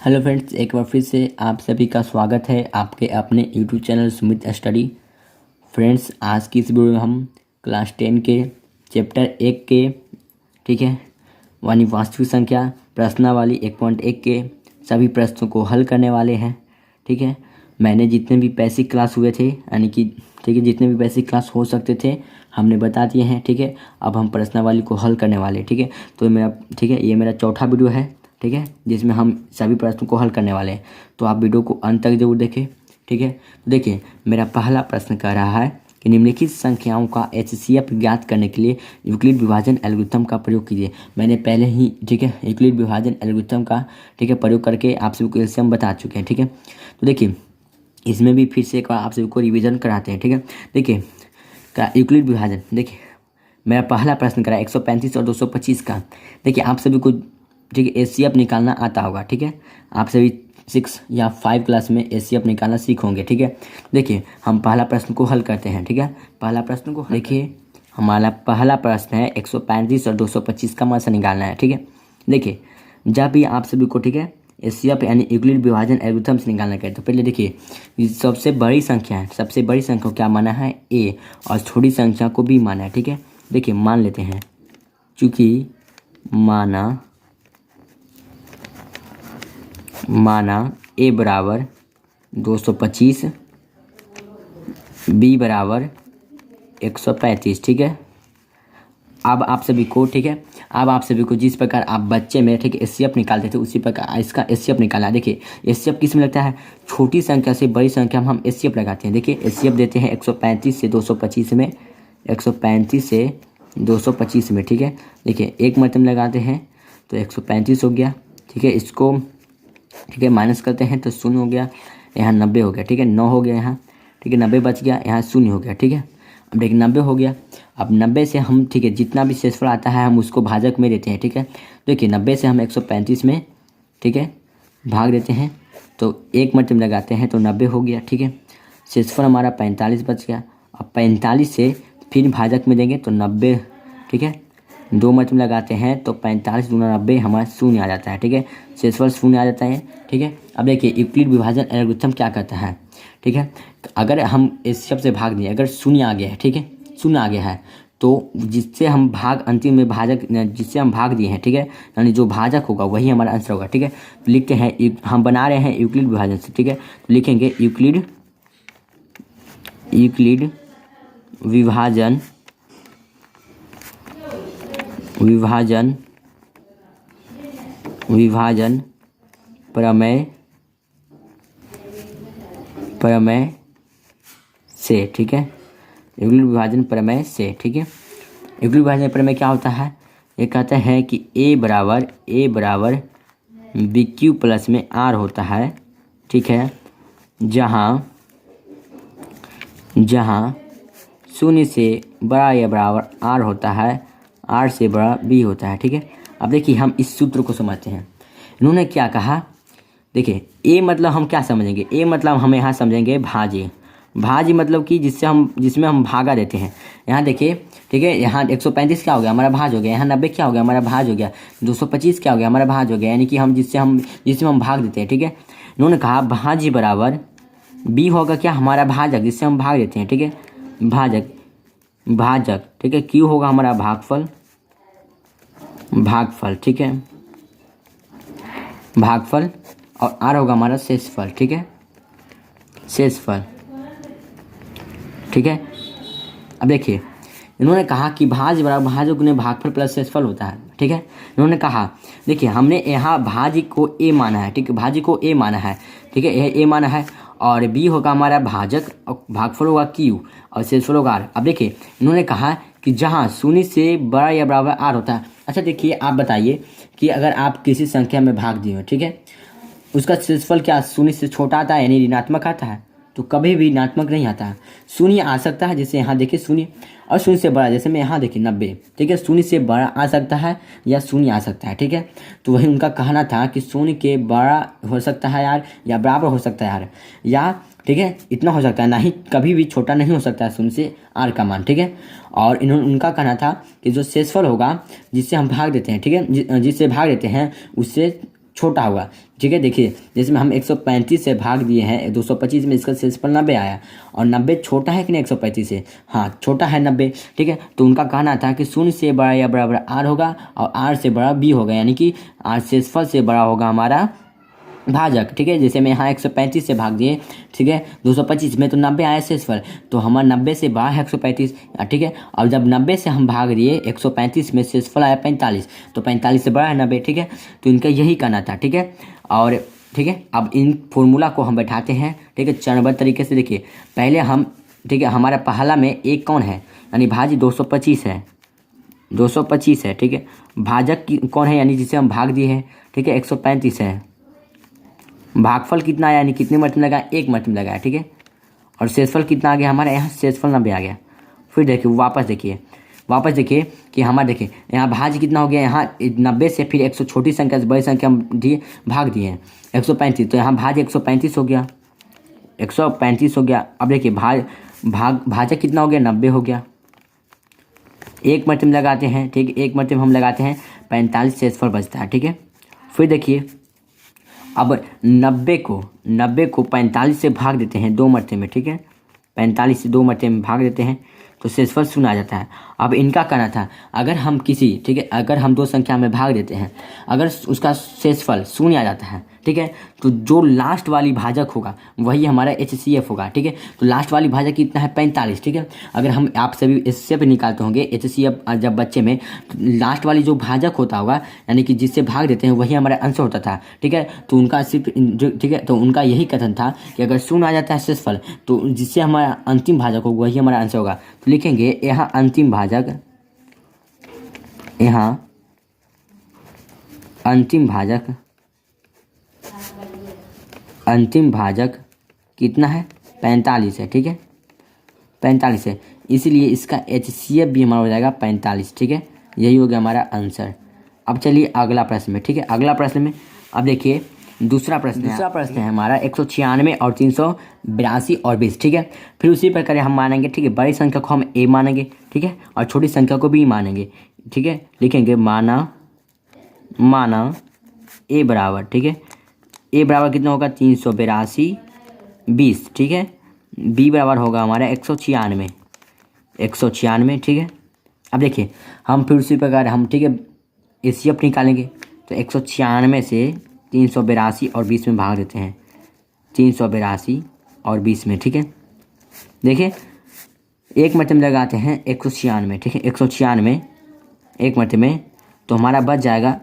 Hello friends, एक बार फिर से आप सभी का स्वागत है आपके अपने YouTube channel Sumit study. Friends, आज की इस वीडियो में हम क्लास 10 के चैप्टर 1 के ठीक है वानी वास्तविक संख्या प्रश्नावली 1.1 के सभी प्रश्नों को हल करने वाले हैं। ठीक है, मैंने जितने भी बेसिक क्लास हुए थे यानी कि ठीक है जितने भी बेसिक क्लास हो सकते थे हमने बता दिए हैं। ठीक है, अब हम प्रश्नावली को हल करने वाले। ठीक है, तो ये मेरा चौथा वीडियो है। ठीक है, जिसमें हम सभी प्रश्नों को हल करने वाले हैं, तो आप वीडियो को अंत तक जरूर देखें। ठीक है, तो देखिए मेरा पहला प्रश्न कह रहा है कि निम्नलिखित संख्याओं का HCF ज्ञात करने के लिए यूक्लिड विभाजन एल्गोरिथम का प्रयोग कीजिए। मैंने पहले ही ठीक है यूक्लिड विभाजन एल्गोरिथम का ठीक है प्रयोग करके आप सभी को एल्सियम बता चुके हैं। ठीक है, तो देखिए इसमें भी फिर से एक बार आप सभी को रिविजन कराते हैं। ठीक है, देखिए यूक्लिड विभाजन, देखिए मेरा पहला प्रश्न करा 135 और 225 का। देखिए आप सभी को ठीक है HCF निकालना आता होगा। ठीक है, आप सभी 6 या 5 क्लास में HCF निकालना सीख होंगे। ठीक है, देखिए हम पहला प्रश्न को हल करते हैं। ठीक है, पहला प्रश्न को देखिए हमारा पहला प्रश्न है 135 और 225 का मान से निकालना है। ठीक है, देखिए जब भी आप सभी को ठीक है HCF यानी यूक्लिड विभाजन एल्गोरिथम से निकालना है, तो पहले देखिए सबसे बड़ी संख्या है, सबसे बड़ी संख्या को क्या माना है A, और छोटी संख्या को B माना है। ठीक है, देखिए मान लेते हैं, चूँकि माना A बराबर 225, B बराबर 135। ठीक है, अब आप सभी को ठीक है अब आप सभी को जिस प्रकार आप बच्चे में ठीक है HCF निकालते थे उसी प्रकार इसका HCF निकालना है। देखिए HCF किस में लगता है, छोटी संख्या से बड़ी संख्या में हम HCF लगाते हैं। देखिए HCF देते हैं 135 से 225 में, 135 से 225 में। ठीक है, देखिए एक मरतबा लगाते हैं तो 135 हो गया। ठीक है, इसको ठीक है माइनस करते हैं तो 0 हो गया, यहाँ 90 हो गया। ठीक है, 9 हो गया यहाँ, ठीक है 90 बच गया, यहाँ 0 हो गया। ठीक है, अब देखिए 90 हो गया। अब 90 से हम ठीक है जितना भी शेषफल आता है हम उसको भाजक में देते हैं। ठीक है, देखिए 90 से हम 135 में ठीक है भाग देते हैं तो एक मरतबा लगाते हैं तो 90 हो गया। ठीक है, शेषफल हमारा 45 बच गया। अब 45 से फिर भाजक में देंगे तो 90। ठीक है, 2 मरतबा लगाते हैं तो 45 दूना 90 हमारा 0 आ जाता है। ठीक है, शेषफल 0 आ जाता है। ठीक है, अब देखिए यूक्लिड विभाजन एल्गोरिथम क्या करता है। ठीक है, तो अगर हम इस सब से भाग दिए, अगर 0 आ गया है, ठीक है 0 आ गया है, तो जिससे हम भाग अंतिम में भाजक जिससे हम भाग दिए हैं, ठीक है यानी जो भाजक होगा वही हमारा आंसर होगा। ठीक है, तो लिखते हैं हम बना रहे हैं यूक्लिड विभाजन से। ठीक है, तो लिखेंगे यूक्लिड विभाजन प्रमेय से। ठीक है, यूक्लिड विभाजन प्रमेय से। ठीक है, यूक्लिड विभाजन प्रमेय क्या होता है, ये कहते हैं कि A बराबर BQ प्लस में R होता है। ठीक है, जहाँ 0 से बड़ा या बराबर R होता है, R से बड़ा B होता है। ठीक है, अब देखिए हम इस सूत्र को समझते हैं। इन्होंने क्या कहा, देखिए A मतलब हम क्या समझेंगे, A मतलब हम यहाँ समझेंगे भाज्य मतलब कि जिसमें हम भागा देते हैं। यहाँ देखिए ठीक है, यहाँ 135 क्या हो गया हमारा भाज हो गया, यहाँ 90 क्या हो गया हमारा भाज हो गया, 225 क्या हो गया हमारा भाज हो गया, यानी कि हम जिसमें हम भाग देते हैं। ठीक है, इन्होंने कहा भाज्य बराबर B होगा क्या हमारा भाजक जिससे हम भाग देते हैं। ठीक है, भाजक ठीक है, Q होगा हमारा भागफल। ठीक है, भागफल, और R होगा हमारा शेषफल। ठीक है, शेषफल। ठीक है, अब देखिए इन्होंने कहा कि भाज्य बराबर भाज्य गुने भागफल प्लस शेषफल होता है। ठीक है, इन्होंने कहा देखिए हमने यहाँ भाज्य को A माना है। ठीक है, भाज्य को A माना है। ठीक है, यह A माना है, और B होगा हमारा भाजक, और भागफल होगा Q, और शेषफल होगा R। अब देखिए इन्होंने कहा कि जहाँ 0 से बड़ा या बराबर R होता है। अच्छा देखिए आप बताइए कि अगर आप किसी संख्या में भाग दिए हो, ठीक है, उसका शेषफल क्या 0 से छोटा आता है यानी ऋणात्मक आता है, तो कभी भी ऋणात्मक नहीं आता है। 0 आ सकता है, जैसे यहाँ देखिए 0, और 0 से बड़ा, जैसे मैं यहाँ देखिए 90। ठीक है, 0 से बड़ा आ सकता है या 0 आ सकता है। ठीक है, तो वही उनका कहना था कि 0 के बड़ा हो सकता है यार, या बराबर हो सकता है यार, या ठीक है इतना हो सकता है, ना ही कभी भी छोटा नहीं हो सकता है 0 से R का मान। ठीक है, और उनका कहना था कि जो शेषफल होगा जिससे हम भाग देते हैं, ठीक है जिससे भाग देते हैं उससे छोटा होगा। ठीक है, देखिए जिसमें हम 135 से भाग दिए हैं 225 में, इसका शेषफल 90 आया और 90 छोटा है कि नहीं 135 से, हाँ छोटा है 90। ठीक है, तो उनका कहना था कि शून्य से बड़ा या बराबर आर होगा और आर से बड़ा बी होगा, यानी कि आर शेषफल से बड़ा होगा हमारा भाजक। ठीक है, जैसे मैं यहाँ 135 से भाग दिए, ठीक है 225 में, तो 90 आया शेषफल, तो हमारा 90 से बड़ा है 135। ठीक है, और जब 90 से हम भाग दिए 135 में, शेषफल आया 45, तो 45 से बड़ा है 90। ठीक है, तो इनका यही कहना था। ठीक है, और ठीक है, अब इन फॉर्मूला को हम बैठाते हैं। ठीक है, चरणबद्ध तरीके से देखिए, पहले हम, ठीक है, हमारा पहला में एक कौन है, यानी भाज्य 225 है, 225 है। ठीक है, भाजक कौन है, यानी जिसे हम भाग दिए हैं। ठीक है, 135 है। भागफल कितना आया, यानी कितने मल्टीपल लगाया, एक मल्टीपल लगाया। ठीक है, और शेषफल कितना आ गया हमारा, यहाँ शेषफल 90 आ गया। फिर देखिए वापस देखिए कि हमारा, देखिए यहाँ भाज्य कितना हो गया, यहाँ 90 से फिर 100 छोटी संख्या से बड़ी संख्या हम भाग दिए हैं 135, तो यहाँ भाज्य 135 हो गया, 135 हो गया। अब देखिए भाजक कितना हो गया, 90 हो गया। एक मल्टीपल लगाते हैं, ठीक है, एक मल्टीपल हम लगाते हैं 45, शेषफल बचता है। ठीक है, फिर देखिए अब 90 को 45 से भाग देते हैं 2 मरते में। ठीक है, 45 से 2 मरते में भाग देते हैं तो शेषफल शून्य आ जाता है। अब इनका कहना था, अगर हम किसी, ठीक है, अगर हम 2 संख्या में भाग देते हैं, अगर उसका शेषफल शून्य आ जाता है, ठीक है, तो जो लास्ट वाली भाजक होगा वही हमारा HCF होगा। ठीक है, तो लास्ट वाली भाजक कितना है, 45। ठीक है, अगर हम आप सभी इससे भी निकालते होंगे HCF जब बच्चे में, तो लास्ट वाली जो भाजक होता होगा, यानी कि जिससे भाग देते हैं वही हमारा आंसर होता था। ठीक है, तो उनका सिर्फ जो, ठीक है, तो उनका यही कथन था कि अगर शून्य आ जाता है शेषफल, तो जिससे हमारा अंतिम भाजक होगा वही हमारा आंसर होगा। तो लिखेंगे यहाँ अंतिम भाजक, यहाँ अंतिम भाजक कितना है, 45 है। ठीक है, 45 है, इसलिए इसका HCF भी हमारा हो जाएगा 45। ठीक है, यही हो गया हमारा आंसर। अब चलिए अगला प्रश्न में। ठीक है, अगला प्रश्न में अब देखिए दूसरा प्रश्न है हमारा 196 और 382 और 20। ठीक है, फिर उसी प्रकार हम मानेंगे, ठीक है, बड़ी संख्या को हम A मानेंगे, ठीक है, और छोटी संख्या को B मानेंगे। ठीक है, लिखेंगे माना A बराबर, ठीक है, A बराबर कितना होगा, 382 20। ठीक है, B बराबर होगा हमारा 196। ठीक है, अब देखिए हम फिर उसी प्रकार हम, ठीक है, HCF निकालेंगे, तो 196 से 382 और 20 में भाग देते हैं, 382 और 20 में। ठीक है, देखिए एक मरते में लगाते हैं 196। ठीक है, 196 एक मरते में, तो हमारा बच जाएगा,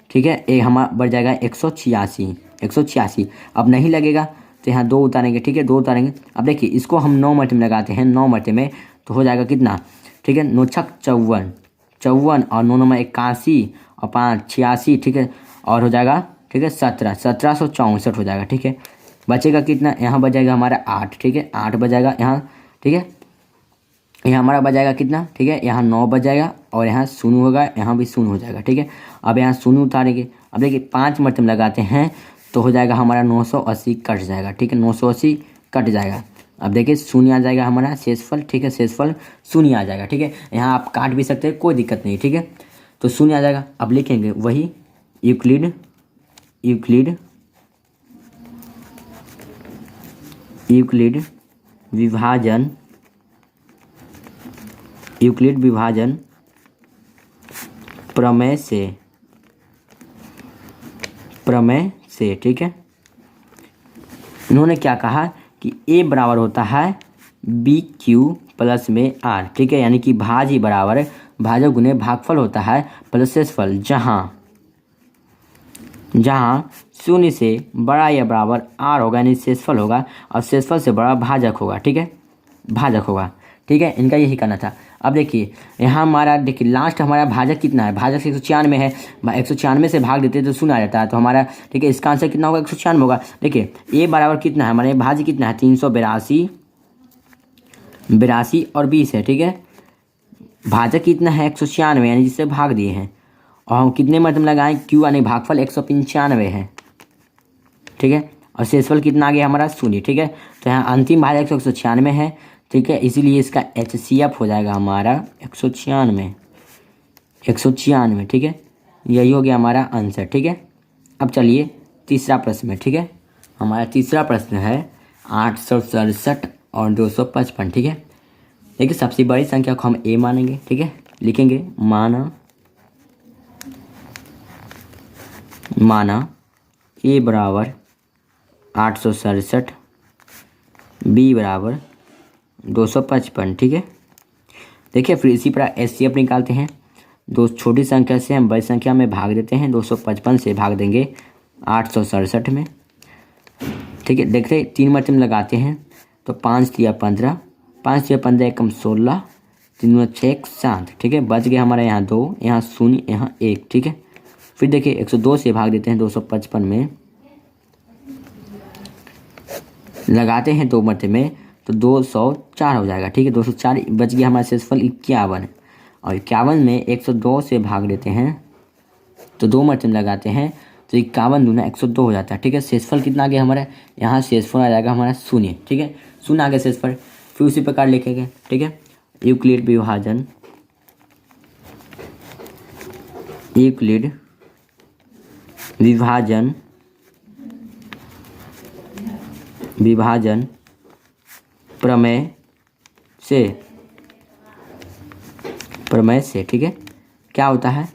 ठीक है, एक हमारा बढ़ जाएगा 186। अब नहीं लगेगा तो यहाँ 2 उतारेंगे। ठीक है, 2 उतारेंगे। अब देखिए इसको हम 9 मरते में लगाते हैं, 9 मरते में, तो हो जाएगा कितना, ठीक है, 9 छक 54 और 9 9 81 और 5 86। ठीक है, और हो जाएगा, ठीक है, 1764 हो जाएगा। ठीक है, बचेगा कितना, यहाँ बच जाएगा हमारा 8। ठीक है, 8 बच जाएगा यहाँ। ठीक है, यहाँ हमारा बच जाएगा कितना, ठीक है, यहाँ 9 बच जाएगा और यहाँ शून्य होगा, यहाँ भी शून्य हो जाएगा। ठीक है, अब यहाँ शून्य उतारेंगे। अब देखिए 5 मरतब लगाते हैं तो हो जाएगा हमारा 980 कट जाएगा। ठीक है, 980 कट जाएगा। अब देखिए शून्य आ जाएगा हमारा शेषफल। ठीक है, शेषफल शून्य आ जाएगा। ठीक है, यहाँ आप काट भी सकते हैं, कोई दिक्कत नहीं। ठीक है, तो शून्य आ जाएगा। अब लिखेंगे वही यूक्लिड विभाजन प्रमेय से, ठीक है, इन्होंने क्या कहा कि A बराबर होता है BQ प्लस में R। ठीक है, यानी कि भाज्य बराबर भाजक गुने भागफल होता है प्लस शेषफल, जहाँ शून्य से बड़ा या बराबर R होगा, यानी शेषफल होगा, और शेषफल से बड़ा भाजक होगा। ठीक है, भाजक होगा। ठीक है, इनका यही कहना था। अब देखिए यहाँ हमारा, देखिए लास्ट हमारा भाजक कितना है, भाजक 196 है, 196 से भाग देते तो शून्य आ जाता है, तो हमारा, ठीक है, इसका आंसर कितना होगा, 196 होगा। देखिए A बराबर कितना है हमारे, भाज्य कितना है, 382 और 20 है। ठीक है, भाजक कितना है, 196, यानी जिससे भाग दिए हैं, और हम कितने मतलब लगाएं, Q यानी भागफल 195 है। ठीक है, और शेषफल कितना आ गया हमारा, शून्य। ठीक है, तो यहाँ अंतिम भाजक 196 है। ठीक है, इसीलिए इसका HCF हो जाएगा हमारा 196। ठीक है, यही हो गया हमारा आंसर। ठीक है, अब चलिए तीसरा प्रश्न में, ठीक है। हमारा तीसरा प्रश्न है 867 और 255, ठीक है। देखिए सबसे बड़ी संख्या को हम ए मानेंगे, ठीक है। लिखेंगे माना ए बराबर 867, बी बराबर 255, ठीक है। देखिए फिर इसी प्रकार एचसीएफ निकालते हैं। दो छोटी संख्या से हम बड़ी संख्या में भाग देते हैं। 255 से भाग देंगे 867 में, ठीक है। देखते 3 मरतबे लगाते हैं तो 5 तिया 15, 5 तिया 15 एकम 16, 3 6 7, ठीक है। बच गया हमारा यहाँ 2, यहाँ 0, यहाँ 1, ठीक है। फिर देखिए 102 से भाग देते हैं 255 में, लगाते हैं 2 मरतबे में तो 204 हो जाएगा, ठीक है। 204 बच गया हमारा शेषफल 51, और 51 में 102 से भाग देते हैं तो 2 मरतबे लगाते हैं तो 51 दूना 102 हो जाता है, ठीक है। शेषफल कितना आ गया हमारा, यहाँ शेषफल आ जाएगा हमारा 0, ठीक है। 0 आ गया शेषफल। फिर उसी प्रकार लिखेंगे, ठीक है। यूक्लिड विभाजन प्रमेय से, ठीक है। क्या होता है,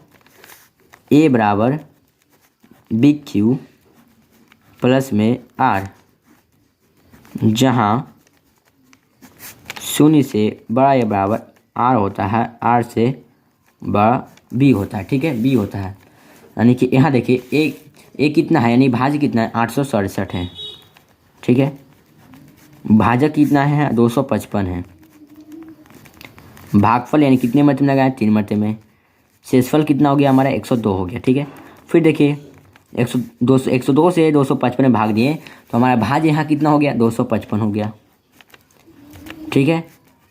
ए बराबर बी क्यू प्लस में आर, जहाँ 0 से बड़ा या बराबर आर होता है, आर से बड़ा बी होता है, ठीक है। बी होता है यानी कि यहाँ देखिए ए कितना है, यानी भाज्य कितना है, 867 है, ठीक है। भाजक कितना है, 255 है। भागफल यानी कितने मरतबे लगाए, 3 मरतबे में। शेषफल कितना हो गया हमारा, 102 हो गया, ठीक है। फिर देखिए 102 से 255 में भाग दिए तो हमारा भाज्य यहाँ कितना हो गया, 255 हो गया, ठीक है।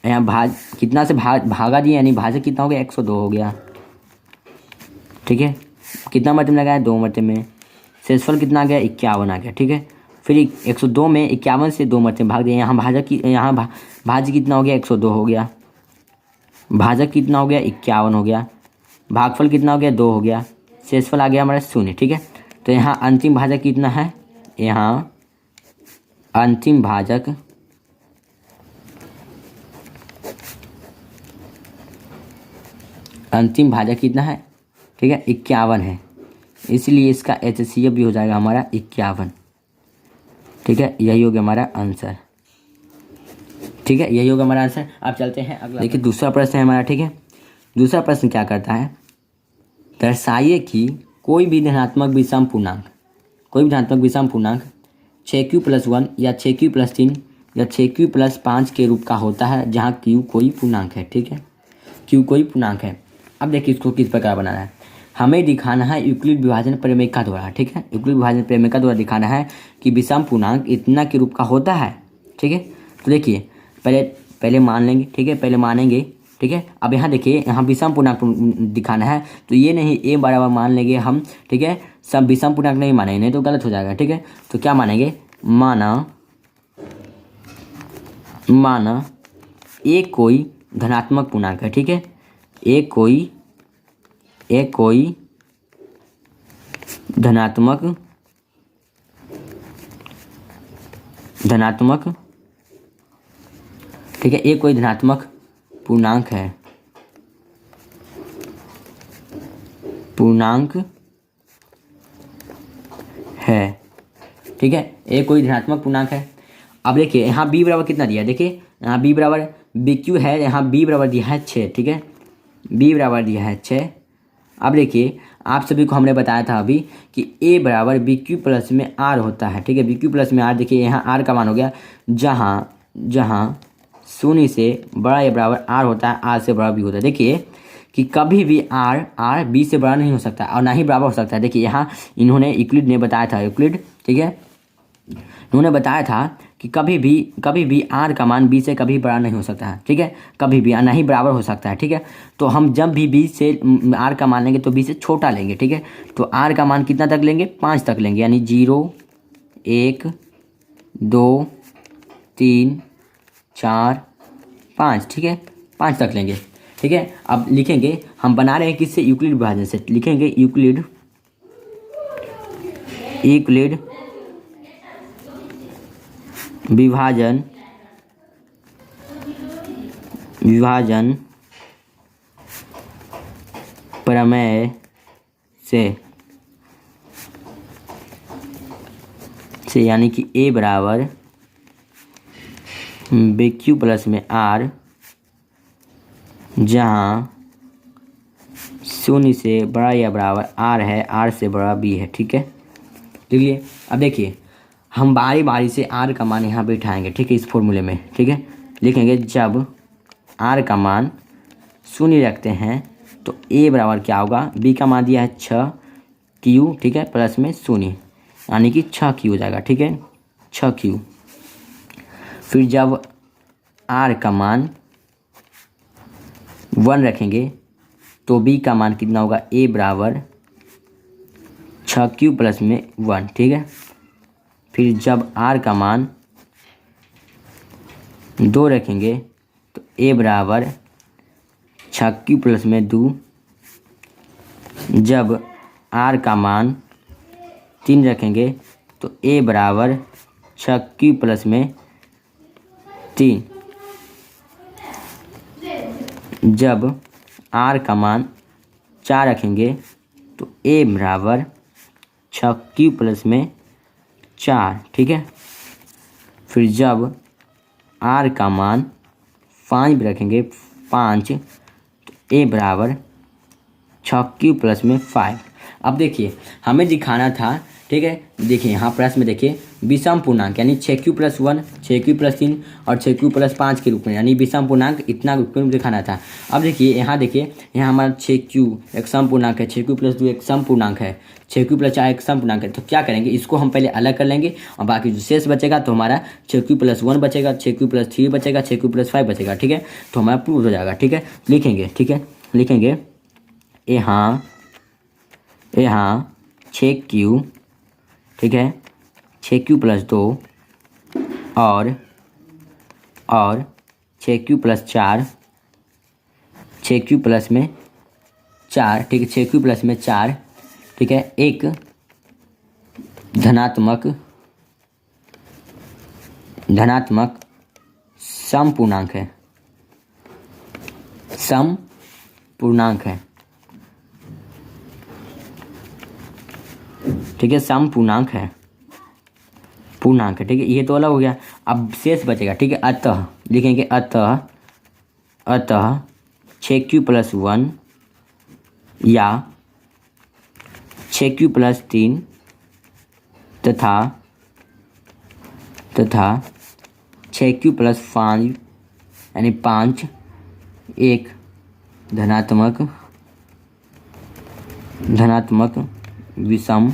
यहाँ भाज कितना से भागा दिए यानी भाजक कितना हो गया, 102 हो गया, ठीक है। कितना मरतबे लगाया, 2 मरतबे में। शेषफल कितना आ गया, 51 आ गया, ठीक है। फिर 102 में 51 से 2 मरतबे भाग दिए, यहाँ भाज्य कितना हो गया, 102 हो गया। भाजक कितना हो गया, 51 हो गया। भागफल कितना हो गया, 2 हो गया। शेषफल आ गया हमारा 0, ठीक है। तो यहाँ अंतिम भाजक कितना है, यहाँ अंतिम भाजक कितना है, ठीक है, 51 है। इसलिए इसका HCF भी हो जाएगा हमारा 51, ठीक है। यही हो गया हमारा आंसर, ठीक है। यही होगा हमारा आंसर। अब चलते हैं अगला। देखिए दूसरा प्रश्न है हमारा, ठीक है। दूसरा प्रश्न क्या करता है, दर्शाइए कि कोई भी धनात्मक विषम पूर्णांक 6q+1 या 6q+3 या 6q+5 के रूप का होता है, जहाँ q कोई पूर्णांक है, ठीक है। q कोई पूर्णांक है। अब देखिए इसको किस प्रकार बनाना है, हमें दिखाना है यूक्लिड विभाजन प्रमेय का द्वारा, ठीक है। यूक्लिड विभाजन प्रमेय का द्वारा दिखाना है कि विषम पूर्णांक इतना के रूप का होता है, ठीक है। तो देखिए पहले मान लेंगे, ठीक है, पहले मानेंगे, ठीक है। अब यहाँ देखिए यहाँ विषम पूर्णांक दिखाना है तो ये नहीं ए बराबर मान लेंगे हम, ठीक है। सब विषम पूर्णांक नहीं मानेंगे, नहीं तो गलत हो जाएगा, ठीक है। तो क्या मानेंगे, माना ए कोई धनात्मक पूर्णांक है, ठीक है। ए कोई धनात्मक ठीक है। ए कोई धनात्मक पूर्णांक है, ठीक है। ए कोई धनात्मक पूर्णांक है। अब देखिए यहाँ बी बराबर कितना दिया है, देखिए यहाँ बी बराबर बी क्यू है, यहाँ बी बराबर दिया है 6, ठीक है। बी बराबर दिया है 6। अब देखिए आप सभी को हमने बताया था अभी कि ए बराबर बी क्यू प्लस में आर होता है, ठीक है। बी क्यू प्लस में आर, देखिए यहाँ आर का मान हो गया, जहाँ 0 से बड़ा या बराबर आर होता है, आर से बड़ा बी होता है। देखिए कि कभी भी आर बी से बड़ा नहीं हो सकता और ना ही बराबर हो सकता है। देखिए यहाँ इन्होंने यूक्लिड ने बताया था, ठीक है, इन्होंने बताया था कि कभी भी आर का मान बी से कभी बड़ा नहीं हो सकता है, ठीक है। कभी भी ना ही बराबर हो सकता है, ठीक है। तो हम जब भी बी से आर का मान लेंगे तो बी से छोटा लेंगे, ठीक है। तो आर का मान कितना तक लेंगे, 5 तक लेंगे, यानी 0 1 2 3 4 5, ठीक है, 5 तक लेंगे, ठीक है। अब लिखेंगे, हम बना रहे हैं किससे, यूक्लिड विभाजन से। लिखेंगे यूक्लिड यूक्लिड विभाजन प्रमेय से यानी कि a बराबर बी क्यू प्लस में r, जहाँ शून्य से बड़ा या बराबर r है, r से बड़ा b है। ठीक है, देखिए अब देखिए हम बारी बारी से r का मान यहाँ पे उठाएंगे। ठीक है, इस फॉर्मूले में। ठीक है, लिखेंगे जब r का मान शून्य रखते हैं तो a बराबर क्या होगा, b का मान दिया है 6q। ठीक है, प्लस में शून्य यानी कि 6q हो जाएगा। ठीक है, 6q। फिर जब r का मान 1 रखेंगे तो b का मान कितना होगा, a बराबर 6q प्लस में 1। ठीक है, फिर जब r का मान 2 रखेंगे तो a बराबर 6q प्लस में 2। जब r का मान 3 रखेंगे तो a बराबर 6q प्लस में 3। जब r का मान 4 रखेंगे तो a बराबर 6q प्लस में 4। ठीक है, फिर जब r का मान 5 रखेंगे 5 तो a बराबर 6q प्लस में 5। अब देखिए हमें दिखाना था। ठीक है, देखिए यहाँ प्रश्न में देखिए विषम पूर्णांक यानी 6q प्लस 1, 6q प्लस 3 और 6q प्लस 5 के रूप में, यानी विषम पूर्णांक इतना रूप में दिखाना था। अब देखिए यहाँ देखिए, यहाँ हमारा 6q एक सम पूर्णांक है, 6q प्लस 2 एक सम पूर्णांक है, 6q प्लस 4 एक सम पूर्णांक है। तो क्या करेंगे, इसको हम पहले अलग कर लेंगे और बाकी जो शेष बचेगा तो हमारा 6q प्लस 1 बचेगा, 6q प्लस 3 बचेगा, 6q प्लस 5 बचेगा। ठीक है, तो हमारा प्रूव हो जाएगा। ठीक है, लिखेंगे। ठीक है, लिखेंगे यहाँ 6q। ठीक है, 6q प्लस 2 और 6q प्लस 4, 6q प्लस में 4। ठीक है, 6q प्लस में 4। ठीक है, एक धनात्मक सम पूर्णांक है, सम पूर्णांक है। ठीक है, सम पूर्णांक है, ठीक है, ये तो अलग हो गया। अब शेष बचेगा। ठीक है, अतः लिखेंगे अतः 6q प्लस 1 या 6q प्लस 3 तथा 6q प्लस 5 यानी 5 एक धनात्मक विषम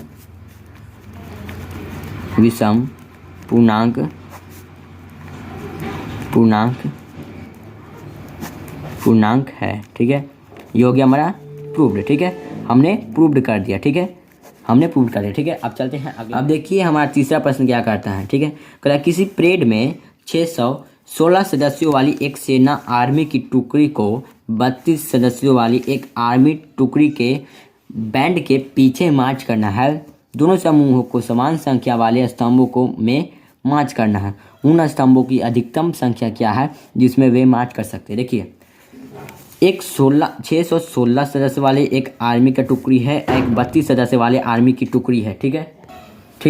पूर्णांक है। ठीक है, ये हो गया हमारा प्रूव्ड। ठीक है, हमने प्रूव्ड कर दिया। ठीक है, हमने प्रूव कर दिया। ठीक है, अब चलते हैं अगला। अब देखिए हमारा तीसरा प्रश्न क्या करता है। ठीक है, कहता है किसी परेड में 616 सदस्यों वाली एक सेना आर्मी की टुकड़ी को 32 सदस्यों वाली एक आर्मी टुकड़ी के बैंड के पीछे मार्च करना है। दोनों समूहों को समान संख्या वाले स्तंभों को में मार्च करना है। उन स्तंभों की अधिकतम संख्या क्या है जिसमें वे मार्च कर सकते हैं। देखिए एक 616 सदस्य वाले एक आर्मी का टुकड़ी है, एक 32 सदस्य वाले आर्मी की टुकड़ी है। ठीक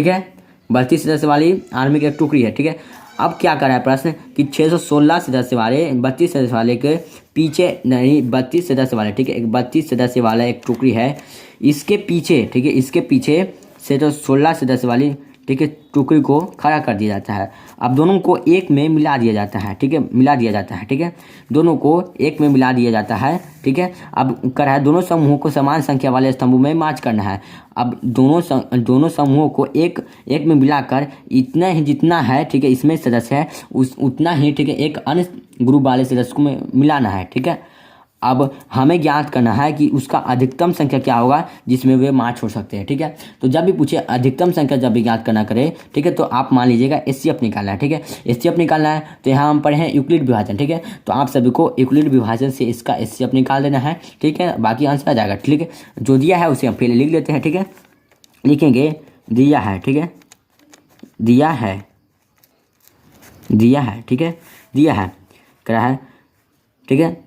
है, 32 सदस्य वाली आर्मी की टुकड़ी है। ठीक है, अब क्या कर रहा है प्रश्न कि 616 सदस्य वाले 32 सदस्य वाले के पीछे नहीं 32 सदस्य वाले। ठीक है, एक 32 सदस्य वाला एक टुकड़ी है, इसके पीछे। ठीक है, इसके पीछे 616 सदस्य वाली ठीक है टुकड़ी को खड़ा कर दिया जाता है। अब दोनों को एक में मिला दिया जाता है। ठीक है, मिला दिया जाता है। ठीक है, दोनों को एक में मिला दिया जाता है। ठीक है, अब कर रहा है दोनों समूहों को समान संख्या वाले स्तंभों में मार्च करना है। अब दोनों समूहों को एक में मिलाकर इतना ही जितना है ठीक है इसमें सदस्य है उतना ही ठीक है एक अन्य ग्रुप वाले सदस्य को में मिलाना है। ठीक है, अब हमें ज्ञात करना है कि उसका अधिकतम संख्या क्या होगा जिसमें वे मार्च हो सकते हैं। ठीक है, तो जब भी पूछे अधिकतम संख्या जब भी ज्ञात करना करे ठीक है तो आप मान लीजिएगा एचसीएफ निकालना है। ठीक है, एचसीएफ निकालना है तो यहाँ हम पढ़े हैं यूक्लिड विभाजन। ठीक है, तो आप सभी को यूक्लिड विभाजन से इसका एचसीएफ निकाल देना है। ठीक है, बाकी आंसर आ जाएगा। ठीक है, जो दिया है उसे हम पहले लिख लेते हैं। ठीक है, लिखेंगे दिया है, ठीक है, दिया है, दिया है, ठीक है, दिया है, करा है, ठीक है,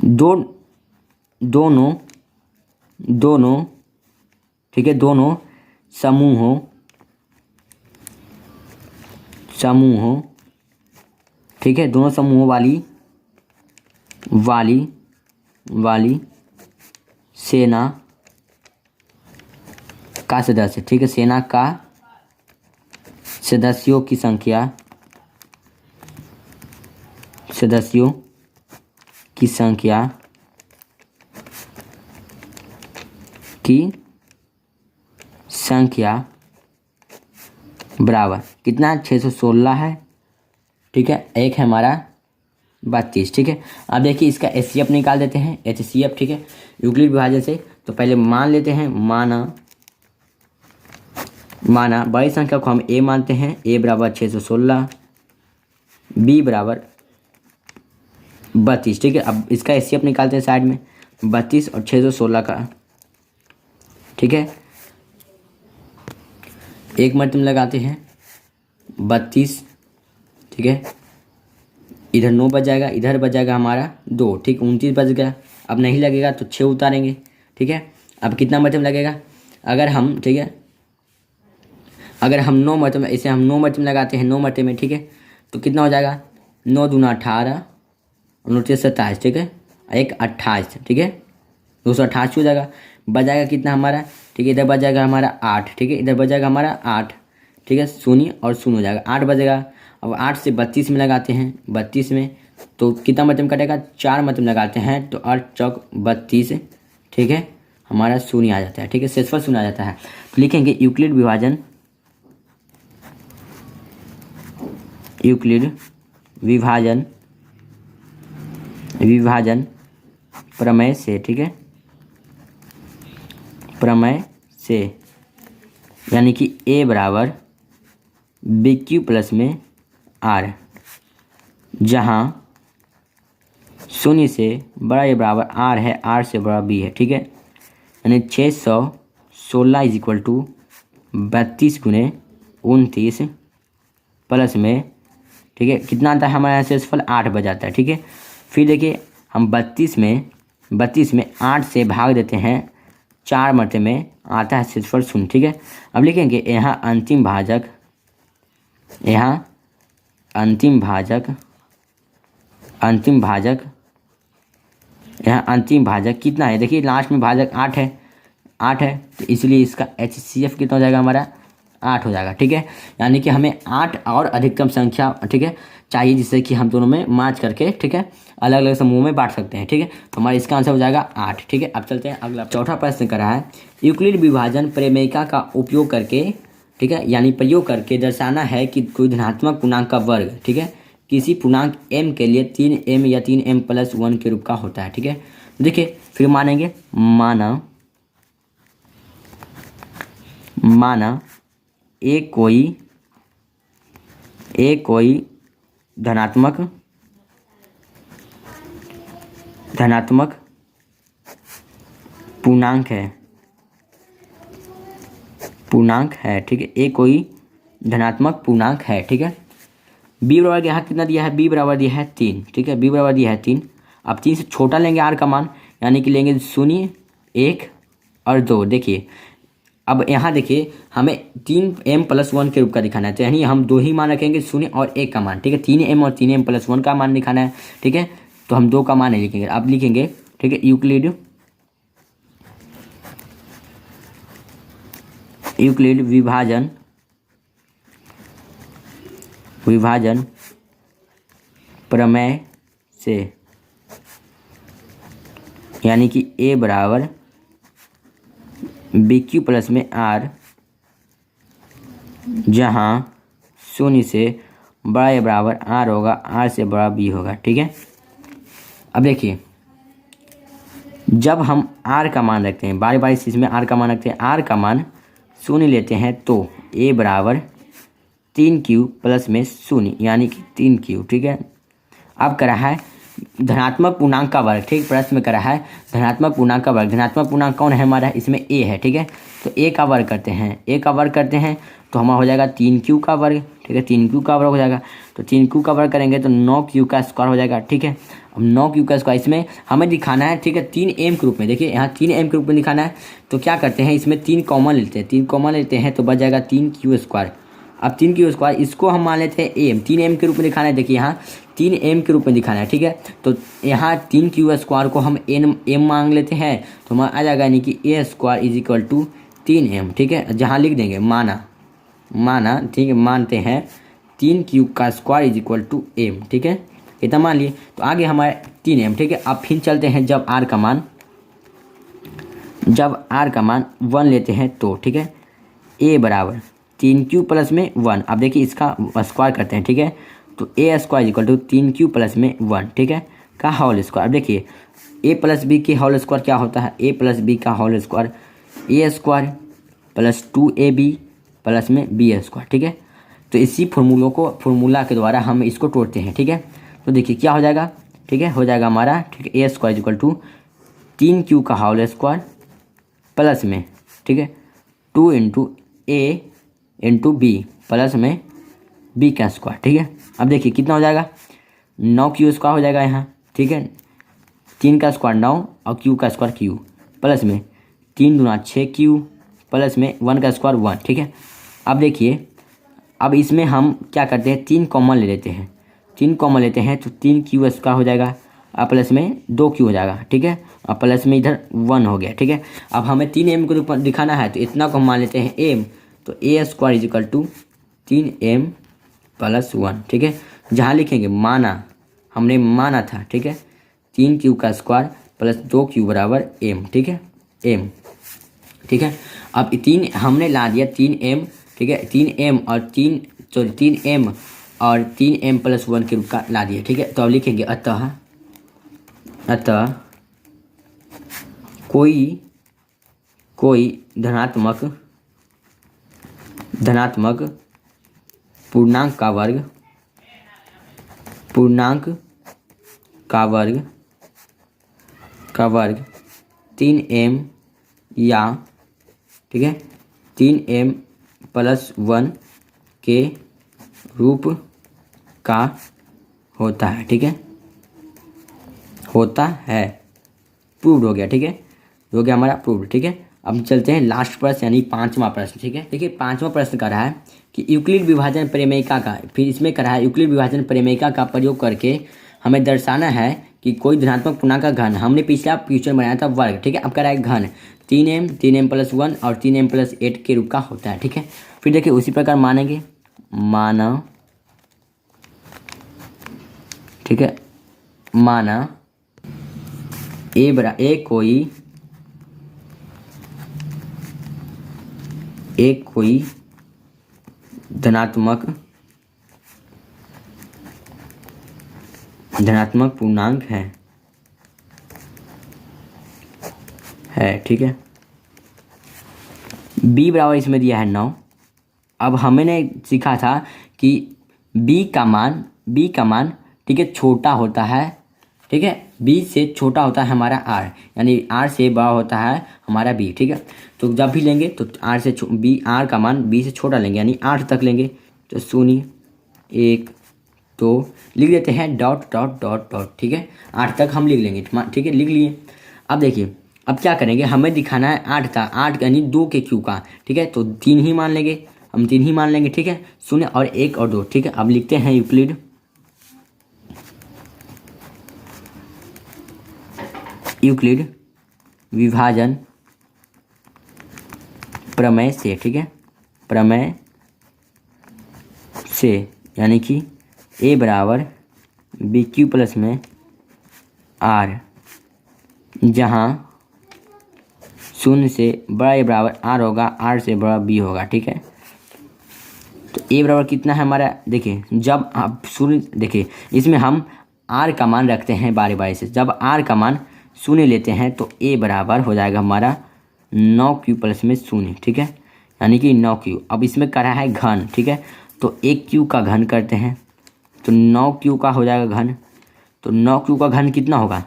दोनों दोनों, ठीक है, दोनों समूहों समूहों, ठीक है, दोनों समूहों वाली वाली वाली सेना का सदस्य, ठीक है, सेना का सदस्यों की संख्या बराबर कितना, 616 है, ठीक है, एक है हमारा 32, ठीक है। अब देखिए इसका एचसीएफ निकाल देते हैं, एचसीएफ, ठीक है, यूक्लिड विभाजन से। तो पहले मान लेते हैं, माना बड़ी संख्या को हम ए मानते हैं, ए बराबर 616, बी बराबर 32, ठीक है। अब इसका एचसीएफ निकालते हैं साइड में, 32 और 616 का, ठीक है, एक मर्तबा लगाते हैं 32, ठीक है, इधर 9 बच जाएगा, इधर बच जाएगा हमारा 2, ठीक, 29 बच गया। अब नहीं लगेगा तो 6 उतारेंगे, ठीक है। अब कितना मर्तबा लगेगा, अगर हम, ठीक है, अगर हम 9 मर्तबा, इसे हम 9 मर्तबा लगाते हैं, 9 मर्तबे में, ठीक है, तो कितना हो जाएगा, 9 दूना 18 और 9 27, ठीक है, एक 28, ठीक है, 288 हो जाएगा। बच जाएगा कितना हमारा, ठीक है, इधर बच जाएगा हमारा 8, ठीक है, इधर बच जाएगा हमारा 8, ठीक है, शून्य और शून्य हो जाएगा, 8 बचेगा। अब 8 से 32 में लगाते हैं, 32 में तो कितना मर्तबा कटेगा, 4 मर्तबा लगाते हैं, तो 8 चौक 32, ठीक है, हमारा शून्य आ जाता है, ठीक है, शेषफल शून्य आ जाता है। तो लिखेंगे यूक्लिड विभाजन प्रमेय से, ठीक है, प्रमेय से, यानी कि ए बराबर बी क्यू प्लस में आर, जहाँ शून्य से बड़ा ए बराबर आर है, आर से बड़ा बी है, ठीक है, यानी 616 इज इक्वल टू 32 गुने 29 प्लस में, ठीक है, कितना आता है हमारा शेषफल, 8 बच जाता है, ठीक है। फिर देखिए हम 32 में 8 से भाग देते हैं, 4 मर्तबे में आता है शेषफल 0, ठीक है। अब लिखेंगे यहाँ अंतिम भाजक यहाँ अंतिम भाजक कितना है, देखिए लास्ट में भाजक 8 है, तो इसलिए इसका एचसीएफ कितना हो जाएगा हमारा, 8 हो जाएगा, ठीक है। यानी कि हमें 8 और अधिकतम संख्या, ठीक है, चाहिए, जिससे कि हम दोनों में मैच करके, ठीक है, अलग अलग समूह में बांट सकते हैं, ठीक है। तो हमारा इसका आंसर हो जाएगा 8, ठीक है। अब चलते हैं अगला, चौथा प्रश्न करा है, यूक्लिड विभाजन प्रमेयिका का उपयोग करके, ठीक है, यानी प्रयोग करके दर्शाना है कि कोई धनात्मक पूर्णांक का वर्ग, ठीक है, किसी पूर्णांक m के लिए 3m या 3m+1 के रूप का होता है, ठीक है। देखिए फिर मानेंगे, माना एक कोई धनात्मक पूर्णांक है, ठीक है, एक कोई धनात्मक पूर्णांक है, ठीक है। बी बराबर यहाँ कितना दिया है, बी बराबर दिया है 3, ठीक है, बी बराबर दिया है 3। अब 3 से छोटा लेंगे आर का मान, यानी कि लेंगे 0, 1 और 2। देखिए अब यहाँ देखिए हमें 3m+1 के रूप का दिखाना है, तो यानी हम 2 ही मान रखेंगे, 0 और 1 का मान, ठीक है, 3m और 3m+1 का मान दिखाना है, ठीक है। तो हम 2 का मान नहीं लिखेंगे, अब लिखेंगे, ठीक है, यूक्लिड विभाजन प्रमेय से, यानी कि ए बराबर बी क्यू प्लस में आर, जहाँ 0 से बड़ा ए बराबर आर होगा, आर से बड़ा बी होगा, ठीक है। अब देखिए जब हम आर का मान रखते हैं, बारी बारी से इसमें आर का मान रखते हैं, आर का मान 0 लेते हैं, तो ए बराबर 3q प्लस में 0, यानी कि 3q, ठीक है। अब करा है धनात्मक पूर्णांक का वर्ग, ठीक, प्रश्न में करा है धनात्मक पूर्णांक का वर्ग। धनात्मक पूर्णांक कौन है हमारा, इसमें ए है, ठीक है। तो ए का वर्ग करते हैं, ए का वर्ग करते हैं तो हमारा हो जाएगा 3q का वर्ग, ठीक है, 3q का वर्ग हो जाएगा। तो 3q का वर्ग करेंगे तो 9q का स्क्वायर हो जाएगा, ठीक है। अब 9q का स्क्वायर इसमें हमें दिखाना है, ठीक है, 3m के रूप में। देखिए यहाँ 3m के रूप में दिखाना है तो क्या करते हैं, इसमें 3 कॉमन लेते हैं, 3 कॉमन लेते हैं तो बच जाएगा 3q स्क्वायर। अब 3q स्क्वायर इसको हम मान लेते हैं एम, 3m के रूप में दिखाना है। देखिए यहाँ 3m के रूप में दिखाना है, ठीक है। तो यहाँ 3q स्क्वायर को हम m मांग लेते हैं तो हमारा आ जाएगा, यानी कि a square is equal to 3m, ठीक है। जहाँ लिख देंगे माना, ठीक है, मानते हैं 3q का square is equal to m, ठीक है, इतना मान लिए। तो आगे हमारे 3m, ठीक है। अब फिर चलते हैं जब r का मान 1 लेते हैं तो, ठीक है, a बराबर 3q प्लस में 1। अब देखिए इसका स्क्वायर करते हैं, ठीक है। तो a square equal to 3q plus में 1, ठीक है, का होल स्क्वायर। अब देखिए a प्लस बी के होल स्क्वायर क्या होता है, a प्लस बी का whole square a square plus 2ab plus में b स्क्वायर, ठीक है। तो इसी फॉर्मूला के द्वारा हम इसको तोड़ते हैं, ठीक है। तो देखिए क्या हो जाएगा, ठीक है, हो जाएगा हमारा, ठीक है, a square equal to 3q का होल स्क्वायर प्लस में, ठीक है, 2 into a into b plus में b का स्क्वायर, ठीक है। अब देखिए कितना हो जाएगा, 9q स्क्वायर हो जाएगा यहाँ, ठीक है, 3 का स्क्वायर 9 और q का स्क्वायर q प्लस में 3 दूना 6q प्लस में 1 का स्क्वायर 1, ठीक है। अब देखिए अब इसमें हम क्या करते हैं, 3 कॉमन ले लेते हैं, 3 कॉमन लेते हैं तो 3q स्क्वायर हो जाएगा और प्लस में 2q हो जाएगा, ठीक है, और प्लस में इधर 1 हो गया, ठीक है। अब हमें 3m के रूप में दिखाना है तो इतना को मान लेते हैं m, तो a square is equal to 3m plus 1, ठीक है। जहाँ लिखेंगे हमने माना था, ठीक है, 3q का स्क्वायर प्लस 2q बराबर m, ठीक है, m, ठीक है। अब 3 हमने ला दिया 3m, ठीक है, 3m और 3m प्लस 1 के रूप का ला दिया, ठीक है। तो अब लिखेंगे अतः कोई धनात्मक पूर्णांक का वर्ग 3m या, ठीक है, 3m प्लस 1 के रूप का होता है, ठीक है, प्रूव्ड हो गया, ठीक है, हो गया हमारा प्रूव्ड, ठीक है। अब चलते हैं लास्ट प्रश्न यानी 5वां प्रश्न, ठीक है। देखिए 5वां प्रश्न कर रहा है कि यूक्लिड विभाजन प्रमेयिका का, फिर इसमें कर रहा है यूक्लिड विभाजन प्रमेयिका का प्रयोग करके हमें दर्शाना है कि कोई धनात्मक पूर्णांक का घन, हमने पिछला क्वेश्चन बनाया था वर्ग, ठीक है। अब कर रहा है घन 3m प्लस 1 और 3m प्लस 8 के रूप का होता है, ठीक है। फिर देखिए उसी प्रकार मानेंगे, ठीक है, माना कोई धनात्मक पूर्णांक है, ठीक है। b बराबर इसमें दिया है 9। अब हमने सीखा था कि b का मान, ठीक है, छोटा होता है, ठीक है, b से छोटा होता है हमारा r, यानी r से बड़ा होता है हमारा b, ठीक है। तो जब भी लेंगे तो r का मान b से छोटा लेंगे, यानी 8 तक लेंगे। तो 0 1 2 लिख देते हैं डॉट डॉट डॉट डॉट, ठीक है, 8 तक हम लिख लेंगे, ठीक है, लिख लिए। अब देखिए अब क्या करेंगे, हमें दिखाना है 8 था, 8 यानी 2 के क्यू का, ठीक है। तो 3 ही मान लेंगे, हम 3 ही मान लेंगे, ठीक है, 0 और 1 और 2, ठीक है। अब लिखते हैं यूक्लिड विभाजन प्रमेय से, ठीक है, प्रमेय से, यानी कि a बराबर बी क्यू प्लस में r, जहाँ 0 से बड़ा a बराबर r होगा, r से बड़ा b होगा, ठीक है। तो a बराबर कितना है हमारा, देखिए जब आप 0, देखिए इसमें हम r का मान रखते हैं बारी बारी से, जब r का मान 0 लेते हैं तो a बराबर हो जाएगा हमारा 9q प्लस में 0, ठीक है, यानी कि 9q। अब इसमें करा है घन, ठीक है, तो 1q का घन करते हैं तो 9q का हो जाएगा घन, तो 9 क्यू का घन कितना होगा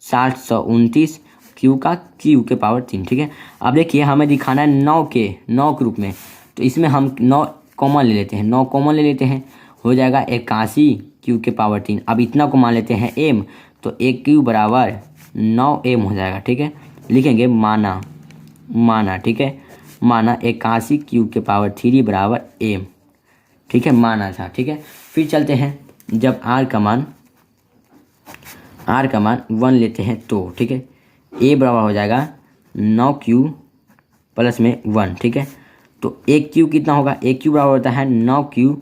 729 क्यू का क्यू के पावर 3। ठीक है, अब देखिए हमें दिखाना है 9 के रूप में, तो इसमें हम 9 कॉमन ले लेते हैं, 9 कॉमन ले लेते हैं, हो जाएगा 81 क्यू के पावर 3। अब इतना को मान लेते हैं एम, तो 1 क्यू बराबर 9 एम हो जाएगा। ठीक है, लिखेंगे माना। ठीक है, माना 81 क्यू के पावर 3 बराबर एम। ठीक है, माना था। ठीक है, फिर चलते हैं, जब आर का मान 1 लेते हैं तो ठीक है, ए बराबर हो जाएगा 9 क्यू प्लस में 1। ठीक है, तो 1 क्यू कितना होगा, 1 क्यू बराबर होता है 9 क्यू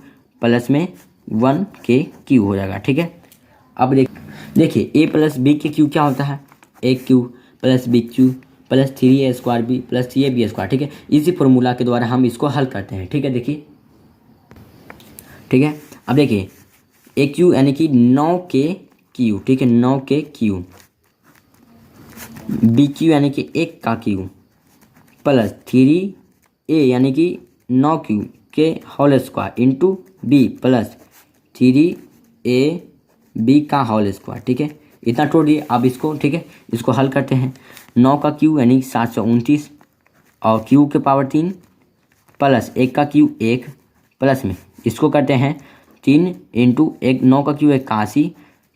प्लस में 1 के क्यू हो जाएगा। ठीक है, अब देखिए ए प्लस बी के क्यू क्या होता है, 1 cube plus b cube plus 3a square b plus 3ab square. ठीक है, इसी फॉर्मूला के द्वारा हम इसको हल करते हैं। ठीक है, देखिए, ठीक है, अब देखिए 1 क्यू यानी कि 9 के क्यू। ठीक है, 9 के क्यू, बी क्यू यानी कि 1 का क्यू प्लस 3a यानी कि 9 क्यू के whole square into b plus 3ab का होल स्क्वायर। ठीक है, इतना छोड़ दिए। अब इसको, ठीक है, इसको हल करते हैं। 9 का क्यू यानी 729 और क्यू के पावर 3 प्लस 1 का क्यू 1 प्लस में इसको करते हैं 3 इंटू 1, 9 का क्यू 81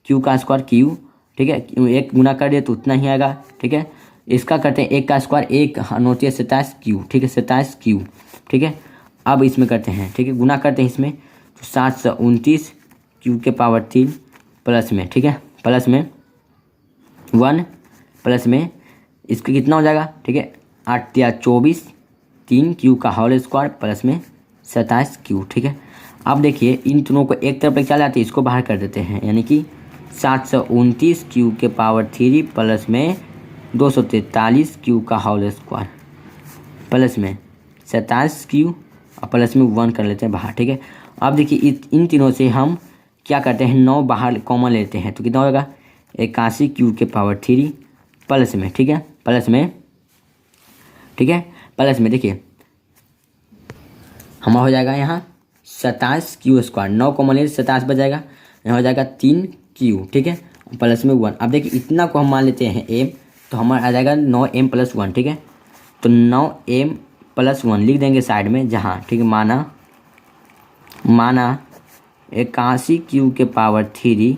क्यू का स्क्वायर क्यू। ठीक है, 1 गुना कर दिए तो उतना ही आएगा। ठीक है, इसका करते हैं 1 का स्क्वायर, 1 होती है 27 क्यू। ठीक है, 27 क्यू। ठीक है, अब इसमें करते हैं, ठीक है, गुना करते हैं इसमें, तो 729 क्यू के पावर 3 प्लस में, ठीक है, प्लस में 1 प्लस में इसका कितना हो जाएगा, ठीक है, 8 या 24, 3 क्यू का होल स्क्वायर प्लस में 27 क्यू। ठीक है, अब देखिए इन दोनों को एक तरफ लेके चले जाते हैं, इसको बाहर कर देते हैं, यानी कि 729 क्यू के पावर 3 प्लस में 243 क्यू का होल स्क्वायर प्लस में 27 क्यू और प्लस में 1 कर लेते हैं बाहर। ठीक है, अब देखिए इन तीनों से हम क्या करते हैं, 9 बाहर कॉमन लेते हैं, तो कितना होगा 81 क्यू के पावर 3 प्लस में, ठीक है, प्लस में, ठीक है, प्लस में देखिए हमारा हो जाएगा यहाँ 27 क्यू स्क्वायर, 9 कॉमन ले 27 बच जाएगा, यहाँ हो जाएगा 3 क्यू। ठीक है, प्लस में 1। अब देखिए इतना को हम मान लेते हैं एम, तो हमारा आ जाएगा 9m प्लस 1। ठीक है, तो 9m प्लस 1 लिख देंगे साइड में, जहाँ, ठीक है, माना 81 क्यू के पावर 3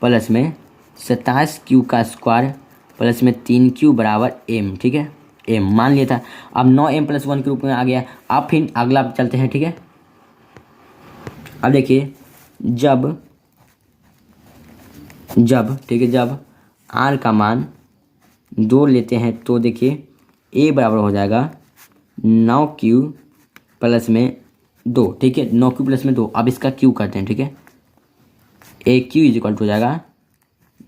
प्लस में 27 क्यू का स्क्वायर प्लस में 3 क्यू बराबर m। ठीक है, m मान लिया था। अब 9m प्लस 1 के रूप में आ गया। अब फिर अगला चलते हैं। ठीक है, अब देखिए जब ठीक है, जब r का मान 2 लेते हैं तो देखिए a बराबर हो जाएगा 9q प्लस में 2। ठीक है, 9q प्लस में 2। अब इसका q करते हैं। ठीक है, AQ इज इक्वल टू हो जाएगा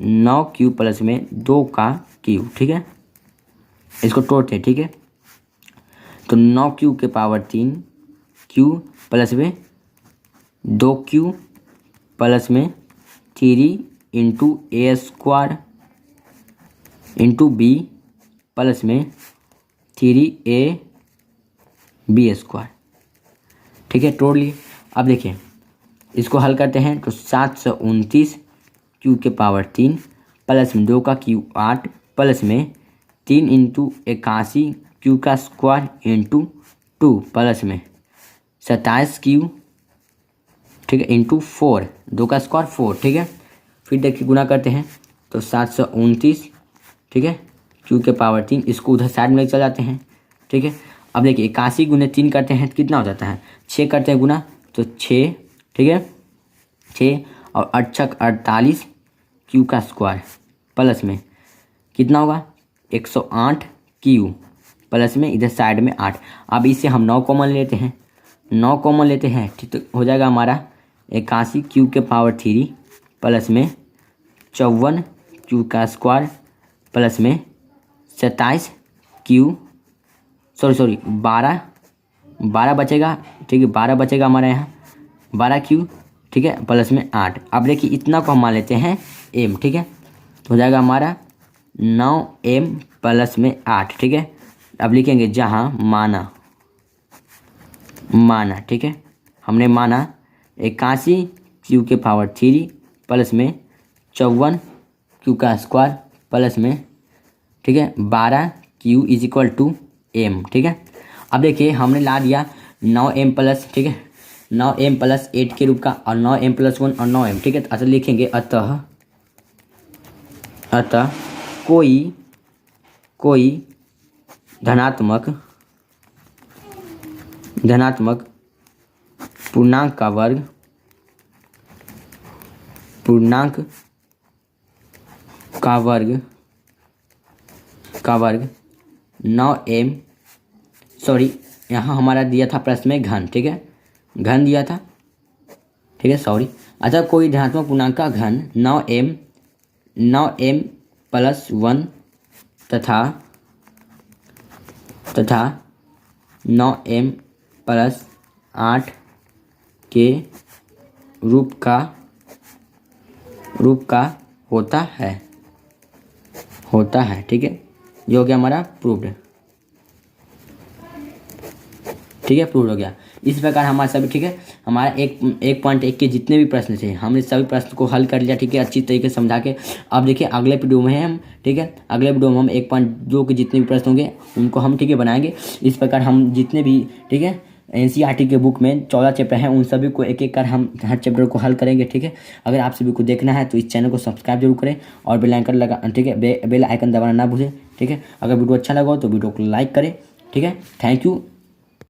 9q प्लस में 2 का q। ठीक है, इसको तोड़ते हैं। ठीक है, तो 9q के पावर 3 q प्लस में 2q प्लस में 3 into a square into b plus में 3ab स्क्वायर। ठीक है, तोड़ लिए। अब देखिए इसको हल करते हैं, तो 729 क्यू के पावर 3 प्लस में 2 का क्यू 8 प्लस में 3 इंटू 81 क्यू का स्क्वायर इंटू 2 प्लस में 27 क्यू, ठीक है, इंटू 4, 2 का स्क्वायर 4। ठीक है, फिर देखिए गुना करते हैं, तो 729, ठीक है, क्यू के पावर 3, इसको उधर साइड में चल जाते हैं। ठीक है, अब देखिए 81 गुने 3 करते हैं तो कितना हो जाता है, 6 करते हैं गुना, तो 6, ठीक है, 6 और 8 48 क्यू का स्क्वायर प्लस में कितना होगा 108 क्यू प्लस में इधर साइड में 8। अब इसे हम 9 कॉमन लेते हैं, 9 कॉमन लेते हैं, ठीक, तो हो जाएगा हमारा 81 क्यू के पावर 3 प्लस में 54 क्यू का स्क्वायर प्लस में 27 क्यू, सॉरी 12 बचेगा। ठीक है, 12 बचेगा हमारे यहाँ, 12 क्यू, ठीक है, प्लस में 8। अब देखिए इतना को हम मान लेते हैं m। ठीक है, तो हो जाएगा हमारा 9m प्लस में 8। ठीक है, अब लिखेंगे जहाँ माना, ठीक है, हमने माना 81 क्यू के पावर 3 प्लस में 54 क्यू का स्क्वायर प्लस में, ठीक है, 12Q is equal to M. ठीक है, अब देखिए हमने ला दिया 9M प्लस, ठीक है, 9M प्लस 8 के रूप का, और 9M प्लस 1 और 9M। ठीक है, तो अच्छा लिखेंगे अतः कोई धनात्मक पूर्णांक का वर्ग 9M, सॉरी यहाँ हमारा दिया था प्रश्न में घन, ठीक है, घन दिया था, ठीक है, सॉरी। अच्छा, कोई धनात्मक पूर्णांक का घन 9M प्लस 1 तथा 9M प्लस 8 के रूप का होता है। ठीक है, ये हो गया हमारा प्रूव्ड। ठीक है, प्रूव हो गया। इस प्रकार हमारे सभी, ठीक है, हमारा 1.1 के जितने भी प्रश्न थे हमने सभी प्रश्न को हल कर लिया। ठीक है, अच्छी तरीके से समझा के। अब देखिए अगले वीडियो में हम, ठीक है, अगले वीडियो में हम 1.2 के जितने भी प्रश्न होंगे उनको हम, ठीक है, बनाएंगे। इस प्रकार हम जितने भी, ठीक है, NCERT के बुक में 14 चैप्टर हैं, उन सभी को एक एक कर हम हर चैप्टर को हल करेंगे। ठीक है, अगर आप सभी को देखना है तो इस चैनल को सब्सक्राइब जरूर करें और बेल आइकन लगा, ठीक है, बेल आइकन दबाना ना भूलें। ठीक है, अगर वीडियो अच्छा लगा हो तो वीडियो को लाइक करें। ठीक है, थैंक यू।